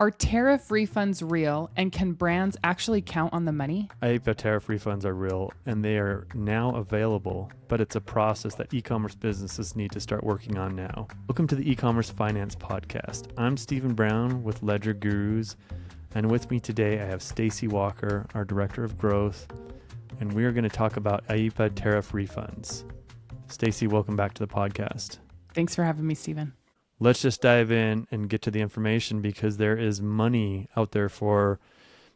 Are tariff refunds real, and can brands actually count on the money? IEEPA tariff refunds are real, and they are now available, but it's a process that e-commerce businesses need to start working on now. Welcome to the Ecommerce Finance Podcast. I'm Stephen Brown with LedgerGurus, and with me today I have Stacy Walker, our Director of Growth, and we are going to talk about IEEPA tariff refunds. Stacy, welcome back to the podcast. Thanks for having me, Stephen. Let's just dive in and get to the information, because there is money out there for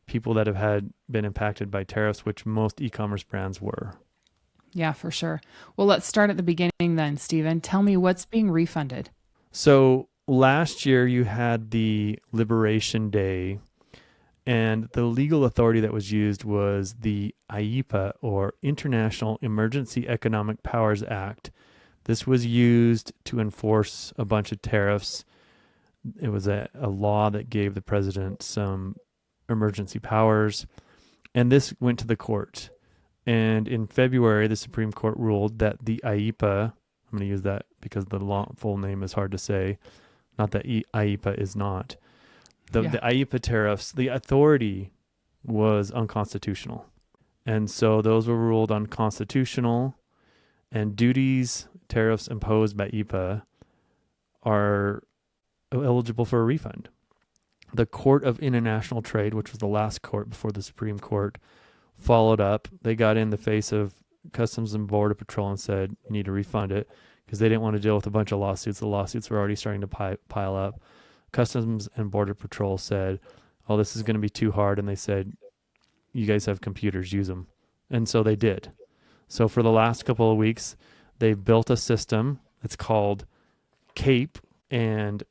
people that have been impacted by tariffs, which most e-commerce brands were. Yeah, for sure. Well, let's start at the beginning then, Stephen. Tell me what's being refunded. So last year you had the Liberation Day, and the legal authority that was used was the IEEPA, or International Emergency Economic Powers Act. This was used to enforce a bunch of tariffs. It was a law that gave the president some emergency powers, and this went to the court. And in February, the Supreme Court ruled that the IEEPA, I'm going to use that because the full name is hard to say, not that IEEPA is not. The IEEPA tariffs, the authority was unconstitutional. And so those were ruled unconstitutional, and tariffs imposed by IEEPA are eligible for a refund. The Court of International Trade, which was the last court before the Supreme Court, followed up. They got in the face of Customs and Border Patrol and said, you need to refund it, because they didn't want to deal with a bunch of lawsuits. The lawsuits were already starting to pile up. Customs and Border Patrol said, oh, this is going to be too hard. And they said, you guys have computers, use them. And so they did. So for the last couple of weeks, they built a system. It's called CAPE, and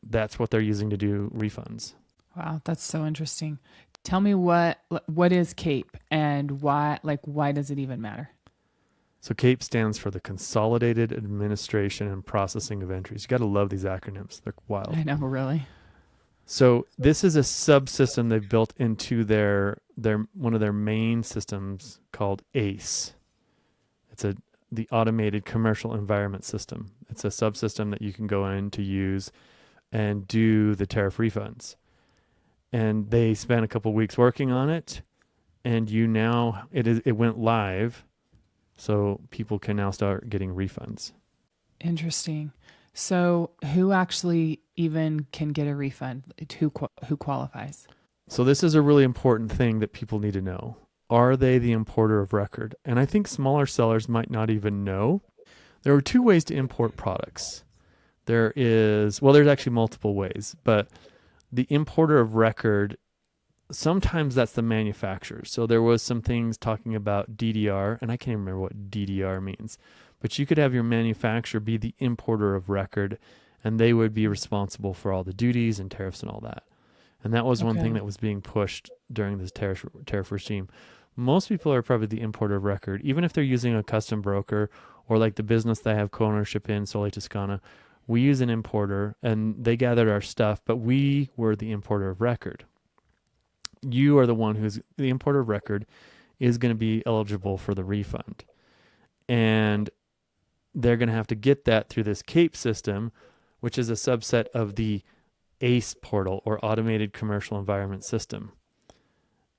that's what they're using to do refunds. Wow, that's so interesting. Tell me what is CAPE, and why does it even matter? So CAPE stands for the Consolidated Administration and Processing of Entries. You got to love these acronyms. They're wild. I know, really. So this is a subsystem they've built into their one of their main systems called ACE. It's the Automated Commercial Environment System. It's a subsystem that you can go in to use and do the tariff refunds. And they spent a couple of weeks working on it, and it went live, so people can now start getting refunds. Interesting. So who actually even can get a refund? Who qualifies? So this is a really important thing that people need to know. Are they the importer of record? And I think smaller sellers might not even know. There are two ways to import products. There's actually multiple ways, but the importer of record, sometimes that's the manufacturer. So there was some things talking about DDR, and I can't even remember what DDR means, but you could have your manufacturer be the importer of record, and they would be responsible for all the duties and tariffs and all that. And that was one thing that was being pushed during this tariff regime. Most people are probably the importer of record, even if they're using a custom broker, or like the business that I have co-ownership in, Sole Toscana. We use an importer, and they gathered our stuff, but we were the importer of record. You are the one who's the importer of record, is going to be eligible for the refund. And they're going to have to get that through this CAPE system, which is a subset of the ACE portal, or Automated Commercial Environment System.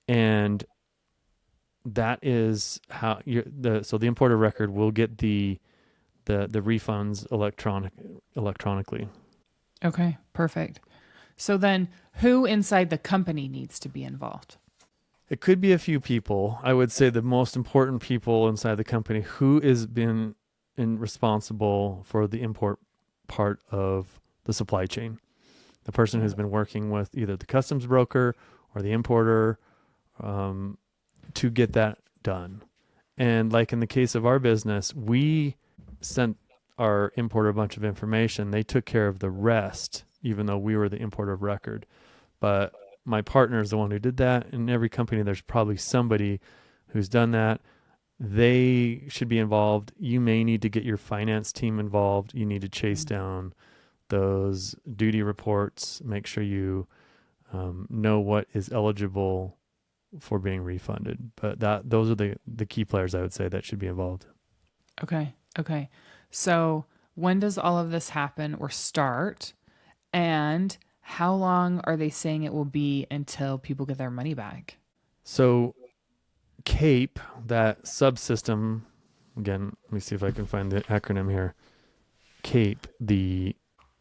And that is how so the importer of record will get the refunds electronically. Okay, perfect. So then who inside the company needs to be involved? It could be a few people. I would say the most important people inside the company who has been responsible for the import part of the supply chain. The person who's been working with either the customs broker or the importer to get that done. And like in the case of our business, we sent our importer a bunch of information. They took care of the rest, even though we were the importer of record. But my partner is the one who did that. In every company, there's probably somebody who's done that. They should be involved. You may need to get your finance team involved. You need to chase down those duty reports, make sure you know what is eligible for being refunded. But those are the key players, I would say, that should be involved. Okay. So when does all of this happen or start? And How long are they saying it will be until people get their money back? So CAPE, that subsystem, again, let me see if I can find the acronym here. CAPE, the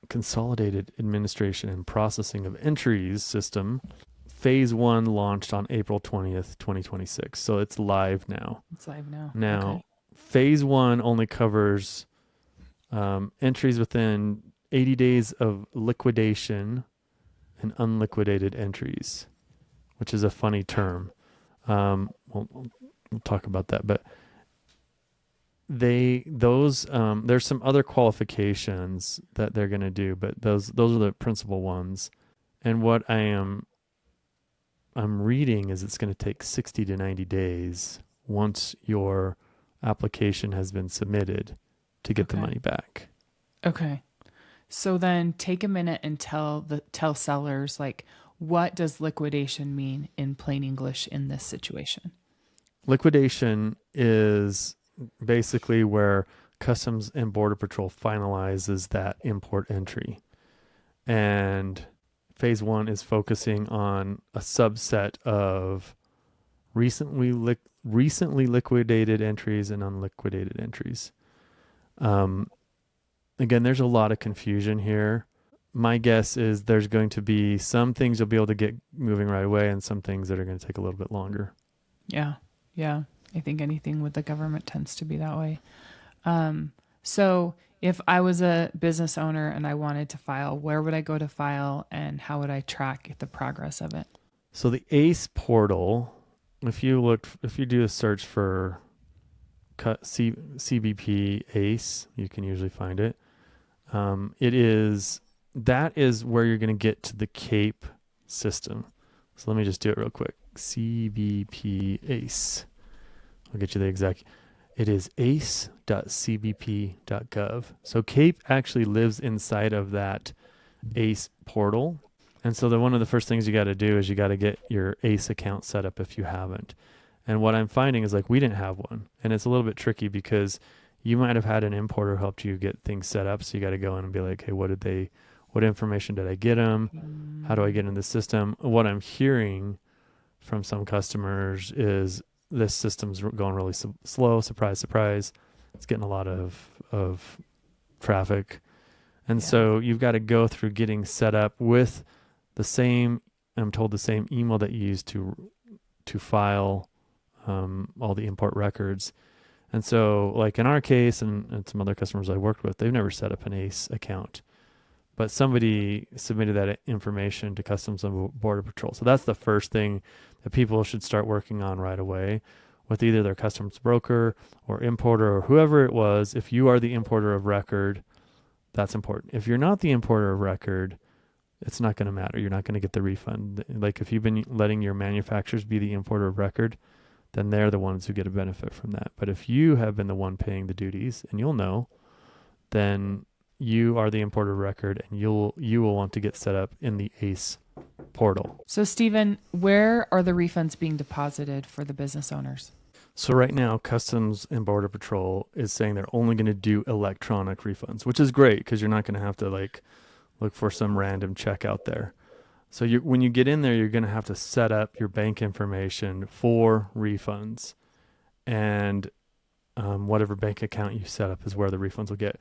Consolidated Administration and Processing of Entries system, phase 1 launched on April 20th, 2026. So it's live now. It's live now. Now, Okay. phase 1 only covers entries within 80 days of liquidation and unliquidated entries, which is a funny term. We'll talk about that, but there's some other qualifications that they're going to do, but those are the principal ones. And what I'm reading is it's going to take 60 to 90 days once your application has been submitted to get the money back. Okay. So then take a minute and tell sellers, like, what does liquidation mean in plain English in this situation? Liquidation is basically where Customs and Border Patrol finalizes that import entry. And phase 1 is focusing on a subset of recently liquidated entries and unliquidated entries. Again, there's a lot of confusion here. My guess is there's going to be some things you'll be able to get moving right away and some things that are going to take a little bit longer. Yeah. Yeah. I think anything with the government tends to be that way. So if I was a business owner and I wanted to file, where would I go to file and how would I track the progress of it? So the ACE portal, if you do a search for CBP ACE, you can usually find it. That is where you're going to get to the CAPE system. So let me just do it real quick. CBP ACE. I'll get you the exact. It is ace.cbp.gov. So CAPE actually lives inside of that ACE portal. And so one of the first things you got to do is you got to get your ACE account set up if you haven't. And what I'm finding is like we didn't have one. And it's a little bit tricky because you might have had an importer help you get things set up. So you got to go in and be like, hey, what information did I get them? How do I get in the system? What I'm hearing from some customers is this system's going really slow. Surprise, surprise. It's getting a lot of traffic. And so you've got to go through getting set up with the same email that you use to file all the import records. And so like in our case and some other customers I worked with, they've never set up an ACE account, but somebody submitted that information to Customs and Border Patrol. So that's the first thing that people should start working on right away with either their customs broker or importer or whoever it was. If you are the importer of record, that's important. If you're not the importer of record, it's not going to matter. You're not going to get the refund. Like if you've been letting your manufacturers be the importer of record, then they're the ones who get a benefit from that. But if you have been the one paying the duties, and you'll know, then you are the importer of record and you will want to get set up in the ACE portal. So Stephen, where are the refunds being deposited for the business owners? So right now, Customs and Border Patrol is saying they're only going to do electronic refunds, which is great because you're not going to have to like look for some random check out there. So when you get in there, you're going to have to set up your bank information for refunds, and whatever bank account you set up is where the refunds will get.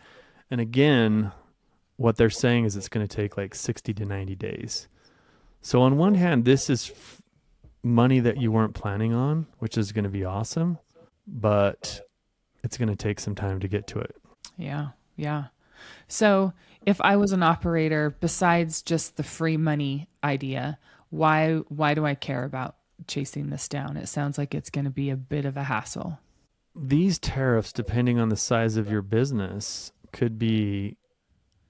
And again, what they're saying is it's going to take like 60 to 90 days. So on one hand, this is money that you weren't planning on, which is going to be awesome, but it's going to take some time to get to it. Yeah. Yeah. So if I was an operator, besides just the free money idea, why do I care about chasing this down? It sounds like it's going to be a bit of a hassle. These tariffs, depending on the size of your business, could be,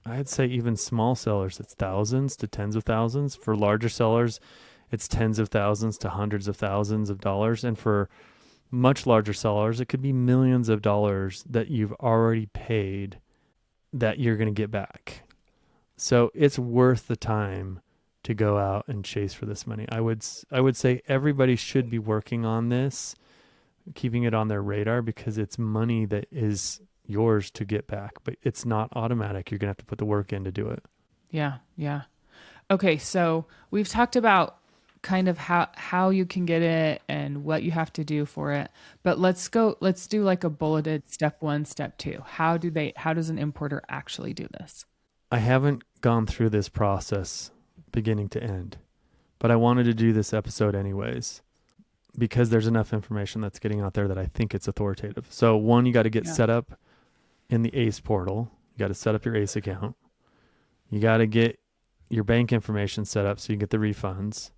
I'd say even small sellers, it's thousands to tens of thousands. For larger sellers, it's tens of thousands to hundreds of thousands of dollars. And for much larger sellers, it could be millions of dollars that you've already paid that you're going to get back. So it's worth the time to go out and chase for this money. I would say everybody should be working on this, keeping it on their radar, because it's money that is yours to get back, but it's not automatic. You're going to have to put the work in to do it. Yeah. Yeah. Okay, so we've talked about kind of how you can get it and what you have to do for it. But let's do like a bulleted step 1, step 2. How does an importer actually do this? I haven't gone through this process beginning to end, but I wanted to do this episode anyways because there's enough information that's getting out there that I think it's authoritative. So one, you got to get set up in the ACE portal. You got to set up your ACE account. You got to get your bank information set up so you can get the refunds.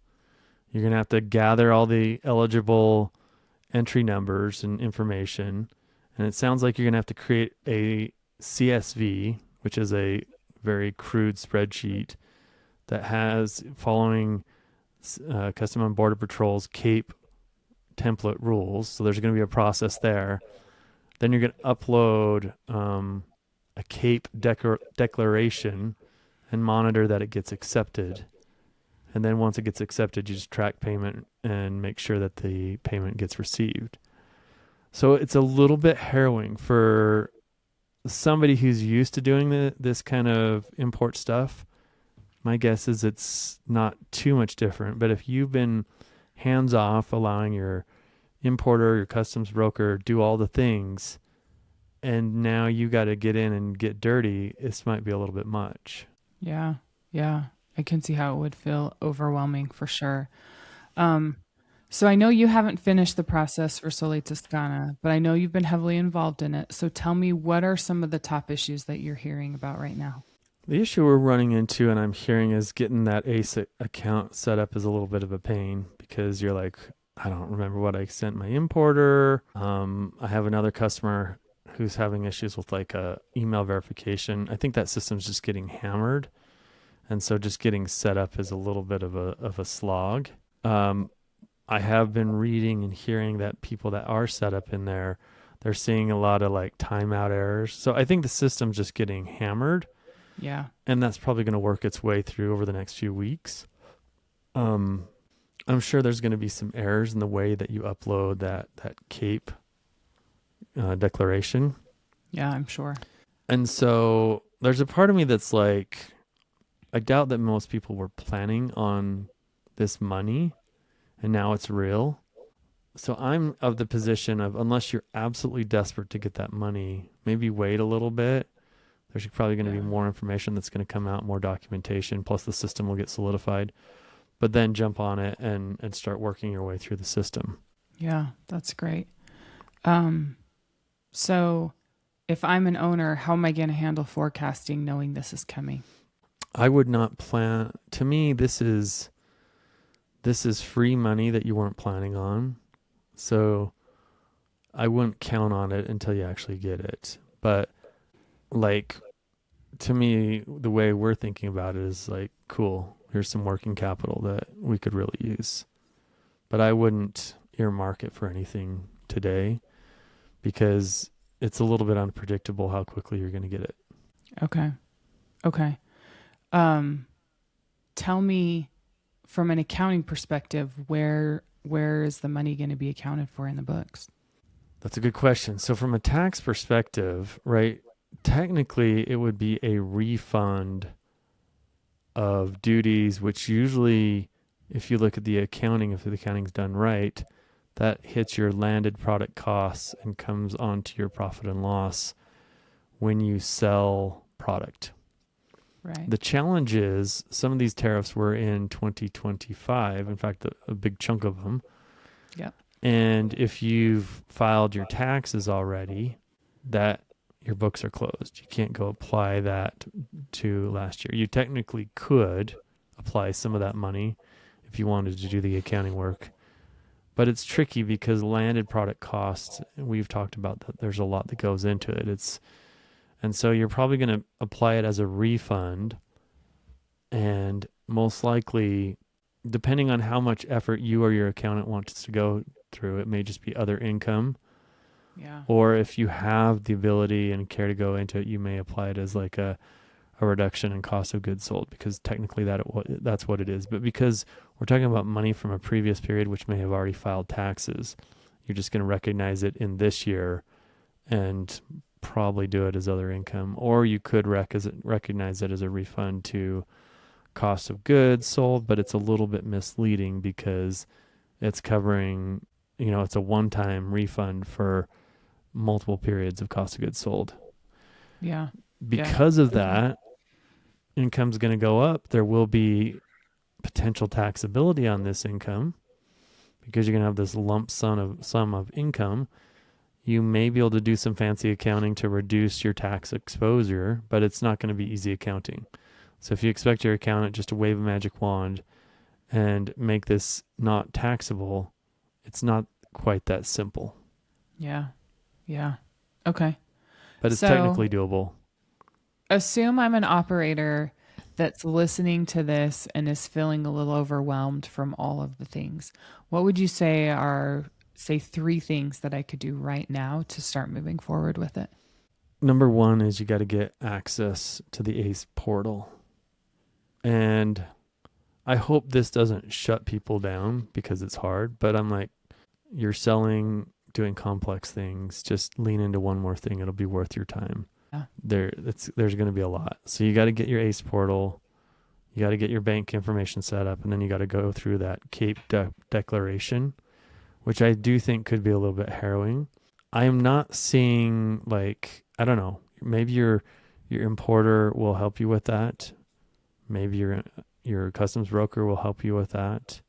You're going to have to gather all the eligible entry numbers and information. And it sounds like you're going to have to create a CSV, which is a very crude spreadsheet that has following Custom and Border Patrol's CAPE template rules. So there's going to be a process there. Then you're going to upload a CAPE declaration and monitor that it gets accepted. And then once it gets accepted, you just track payment and make sure that the payment gets received. So it's a little bit harrowing for somebody who's used to doing this kind of import stuff. My guess is it's not too much different. But if you've been hands off, allowing your importer, your customs broker do all the things, and now you got to get in and get dirty, this might be a little bit much. Yeah. I can see how it would feel overwhelming for sure. So I know you haven't finished the process for Sole Toscana, but I know you've been heavily involved in it. So tell me, what are some of the top issues that you're hearing about right now? The issue we're running into and I'm hearing is getting that ACE account set up is a little bit of a pain because you're like, I don't remember what I sent my importer. I have another customer who's having issues with like a email verification. I think that system's just getting hammered. And so just getting set up is a little bit of a slog. I have been reading and hearing that people that are set up in there, they're seeing a lot of like timeout errors. So I think the system's just getting hammered. Yeah. And that's probably going to work its way through over the next few weeks. I'm sure there's going to be some errors in the way that you upload that CAPE declaration. Yeah, I'm sure. And so there's a part of me that's like, I doubt that most people were planning on this money and now it's real. So I'm of the position of, unless you're absolutely desperate to get that money, maybe wait a little bit. There's probably going to be more information that's going to come out, more documentation, plus the system will get solidified. But then jump on it and start working your way through the system. Yeah, that's great. So if I'm an owner, how am I going to handle forecasting knowing this is coming? I would not plan. To me, this is free money that you weren't planning on. So I wouldn't count on it until you actually get it. But like, to me, the way we're thinking about it is like, cool, here's some working capital that we could really use. But I wouldn't earmark it for anything today because it's a little bit unpredictable how quickly you're going to get it. Okay. Tell me, from an accounting perspective, where is the money going to be accounted for in the books? That's a good question. So from a tax perspective, right, technically it would be a refund of duties, which usually, if you look at the accounting, if the accounting's done right, that hits your landed product costs and comes onto your profit and loss when you sell product. Right. The challenge is some of these tariffs were in 2025. In fact, a big chunk of them. Yep. And if you've filed your taxes already, that your books are closed. You can't go apply that to last year. You technically could apply some of that money if you wanted to do the accounting work. But it's tricky because landed product costs, we've talked about that. There's a lot that goes into it. And so you're probably going to apply it as a refund. And most likely, depending on how much effort you or your accountant wants to go through, it may just be other income. Yeah. Or if you have the ability and care to go into it, you may apply it as like a reduction in cost of goods sold, because technically that's what it is. But because we're talking about money from a previous period, which may have already filed taxes, you're just going to recognize it in this year and probably do it as other income. Or you could recognize it as a refund to cost of goods sold, but it's a little bit misleading because it's covering, it's a one-time refund for multiple periods of cost of goods sold. Yeah. Because of that, income's going to go up. There will be potential taxability on this income because you're going to have this lump sum of income. You may be able to do some fancy accounting to reduce your tax exposure, but it's not going to be easy accounting. So if you expect your accountant just to wave a magic wand and make this not taxable, it's not quite that simple. Yeah. Okay. But it's technically doable. Assume I'm an operator that's listening to this and is feeling a little overwhelmed from all of the things. What would you say are, say, 3 things that I could do right now to start moving forward with it? Number 1 is you got to get access to the ACE portal. And I hope this doesn't shut people down because it's hard, but I'm like, you're selling, doing complex things, just lean into one more thing. It'll be worth your time. Yeah. There's going to be a lot. So you got to get your ACE portal. You got to get your bank information set up, and then you got to go through that CAPE declaration, which I do think could be a little bit harrowing. I am not seeing, like, I don't know, maybe your importer will help you with that. Maybe your customs broker will help you with that.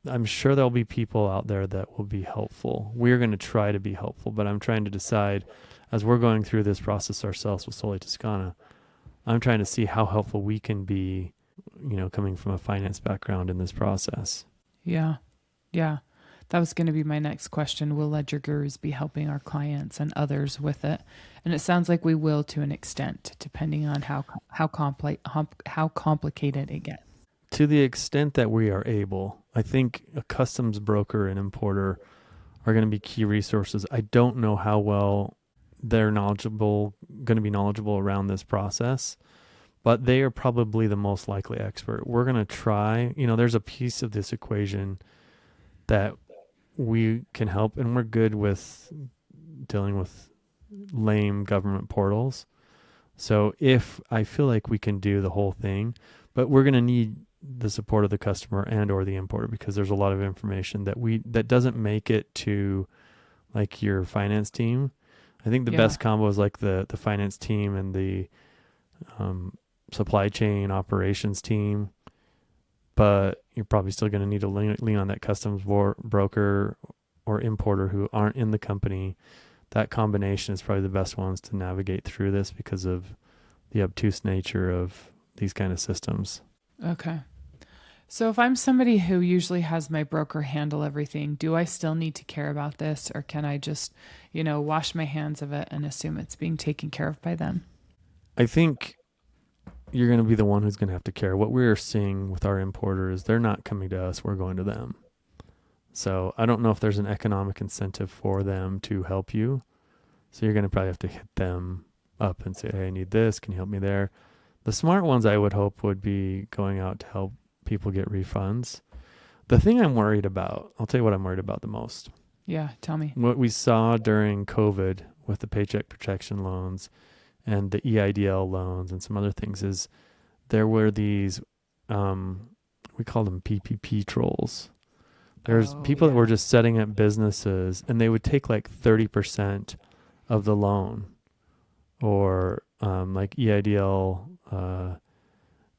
I'm sure there'll be people out there that will be helpful. We're going to try to be helpful, but I'm trying to decide, as we're going through this process ourselves with Sole Toscana, I'm trying to see how helpful we can be, coming from a finance background in this process. Yeah. That was going to be my next question. Will LedgerGurus be helping our clients and others with it? And it sounds like we will to an extent, depending on how complicated it gets. To the extent that we are able, I think a customs broker and importer are going to be key resources. I don't know how well they're going to be knowledgeable around this process, but they are probably the most likely expert. We're going to try, there's a piece of this equation that we can help, and we're good with dealing with lame government portals. So if I feel like we can do the whole thing, but we're going to need the support of the customer and or the importer, because there's a lot of information that doesn't make it to like your finance team. I think the best combo is like the finance team and the supply chain operations team, but you're probably still going to need to lean on that customs broker or importer who aren't in the company. That combination is probably the best ones to navigate through this because of the obtuse nature of these kind of systems. Okay. So if I'm somebody who usually has my broker handle everything, do I still need to care about this, or can I just, wash my hands of it and assume it's being taken care of by them? I think you're going to be the one who's going to have to care. What we're seeing with our importers, they're not coming to us, we're going to them. So I don't know if there's an economic incentive for them to help you. So you're going to probably have to hit them up and say, hey, I need this. Can you help me there? The smart ones I would hope would be going out to help people get refunds. The thing I'm worried about, I'll tell you what I'm worried about the most. Yeah, tell me. What we saw during COVID with the paycheck protection loans and the EIDL loans and some other things is there were these, we call them PPP trolls. There's people that were just setting up businesses, and they would take like 30% of the loan, or like EIDL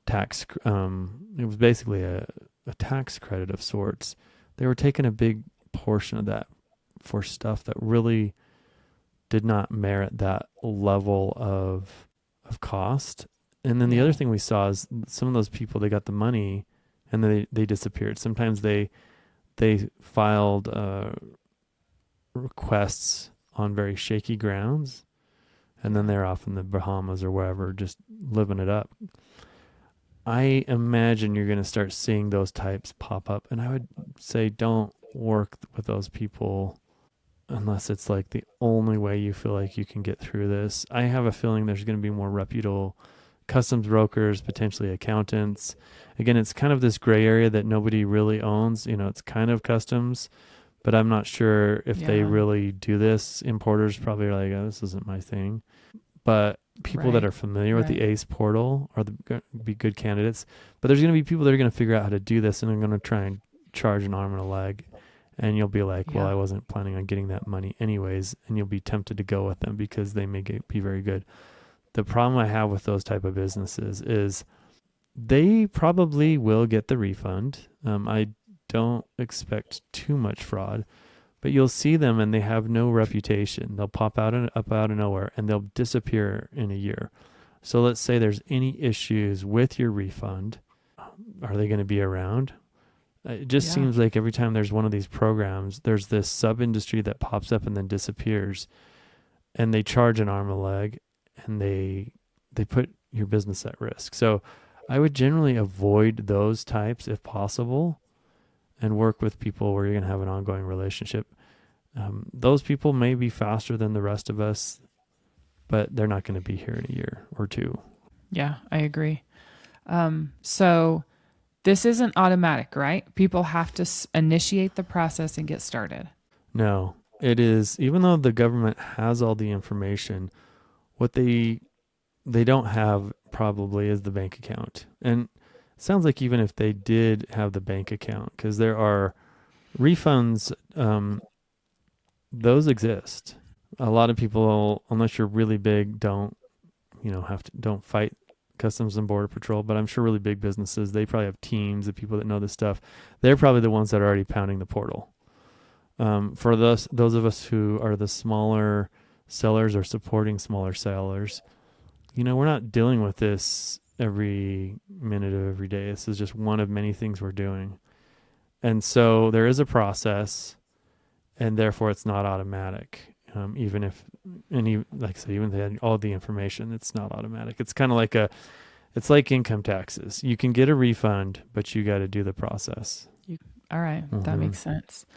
tax. It was basically a tax credit of sorts. They were taking a big portion of that for stuff that really did not merit that level of cost. And then the other thing we saw is some of those people, they got the money and they disappeared. Sometimes they filed requests on very shaky grounds, and then they're off in the Bahamas or wherever, just living it up. I imagine you're going to start seeing those types pop up, and I would say don't work with those people unless it's like the only way you feel like you can get through this. I have a feeling there's going to be more reputable customs brokers, potentially accountants. Again, it's kind of this gray area that nobody really owns. It's kind of customs, but I'm not sure if they really do this. Importers probably are like, oh, this isn't my thing. But people that Right. are familiar with the Right. ACE portal are be good candidates. But there's going to be people that are going to figure out how to do this and are going to try and charge an arm and a leg. And you'll be like, well, Yeah. I wasn't planning on getting that money anyways. And you'll be tempted to go with them because they may be very good. The problem I have with those type of businesses is they probably will get the refund. I don't expect too much fraud, but you'll see them and they have no reputation. They'll pop out of nowhere and they'll disappear in a year. So let's say there's any issues with your refund. Are they going to be around? It just Yeah. seems like every time there's one of these programs, there's this sub industry that pops up and then disappears, and they charge an arm and a leg, and they put your business at risk. So I would generally avoid those types if possible, and work with people where you're going to have an ongoing relationship. Those people may be faster than the rest of us, but they're not going to be here in a year or two. Yeah, I agree. So this isn't automatic, right? People have to initiate the process and get started. No, it is. Even though the government has all the information, what they don't have probably is the bank account. And it sounds like even if they did have the bank account, because there are refunds, those exist. A lot of people, unless you're really big, don't fight Customs and Border Patrol, but I'm sure really big businesses, they probably have teams of people that know this stuff. They're probably the ones that are already pounding the portal. For those of us who are the smaller sellers or supporting smaller sellers, we're not dealing with this every minute of every day. This is just one of many things we're doing. And so there is a process, and therefore it's not automatic. Even if, like I said, even if they had all the information, it's not automatic. It's kind of like it's like income taxes. You can get a refund, but you got to do the process. All right. That makes sense.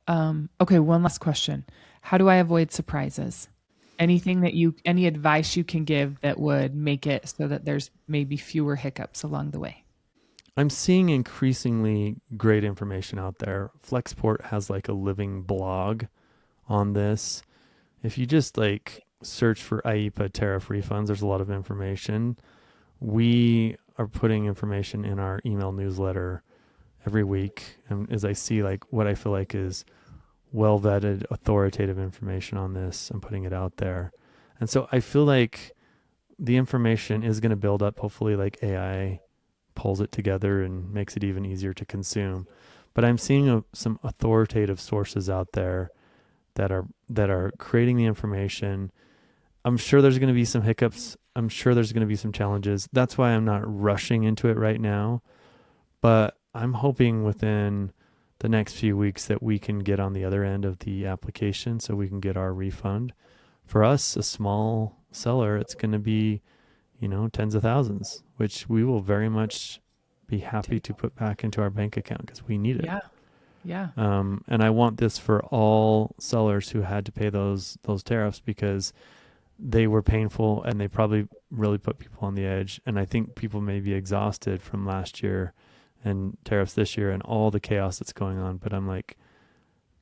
Okay. One last question. How do I avoid surprises? Any advice you can give that would make it so that there's maybe fewer hiccups along the way? I'm seeing increasingly great information out there. Flexport has like a living blog on this. If you just search for IEEPA Tariff Refunds, there's a lot of information. We are putting information in our email newsletter every week. And as I see what I feel like is well-vetted, authoritative information on this, I'm putting it out there. And so I feel like the information is going to build up. Hopefully AI pulls it together and makes it even easier to consume. But I'm seeing some authoritative sources out there that are creating the information. I'm sure there's going to be some hiccups. I'm sure there's going to be some challenges. That's why I'm not rushing into it right now. But I'm hoping within the next few weeks that we can get on the other end of the application so we can get our refund. For us, a small seller, it's going to be, tens of thousands, which we will very much be happy to put back into our bank account because we need it. Yeah. Yeah. And I want this for all sellers who had to pay those tariffs because they were painful and they probably really put people on the edge. And I think people may be exhausted from last year and tariffs this year and all the chaos that's going on. But I'm like,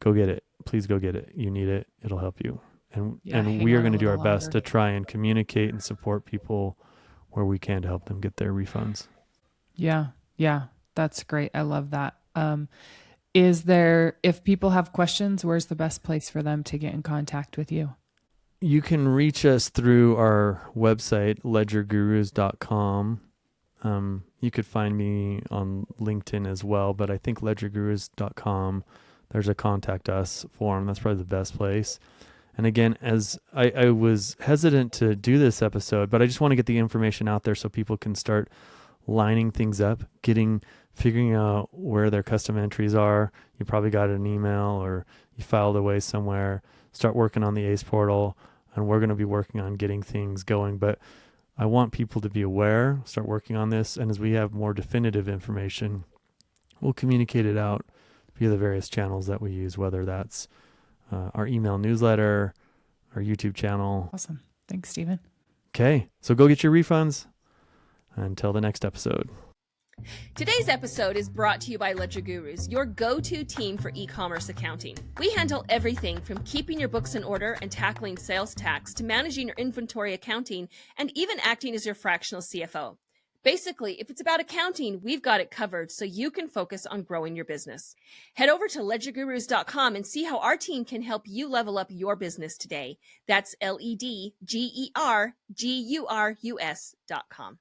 go get it. Please go get it. You need it. It'll help you. And we are going to do our best to try and communicate and support people where we can to help them get their refunds. Yeah. Yeah. That's great. I love that. If people have questions, where's the best place for them to get in contact with you? You can reach us through our website, LedgerGurus.com. You could find me on LinkedIn as well, but I think LedgerGurus.com, there's a contact us form. That's probably the best place. And again, as I was hesitant to do this episode, but I just want to get the information out there so people can start lining things up, figuring out where their custom entries are. You probably got an email or you filed away somewhere. Start working on the ACE portal, and we're going to be working on getting things going. But I want people to be aware, start working on this, and as we have more definitive information, we'll communicate it out via the various channels that we use, whether that's our email newsletter, our YouTube channel. Awesome. Thanks, Stephen. Okay, so go get your refunds. Until the next episode. Today's episode is brought to you by LedgerGurus, your go-to team for e-commerce accounting. We handle everything from keeping your books in order and tackling sales tax to managing your inventory accounting and even acting as your fractional CFO. Basically, if it's about accounting, we've got it covered so you can focus on growing your business. Head over to LedgerGurus.com and see how our team can help you level up your business today. That's LedgerGurus.com.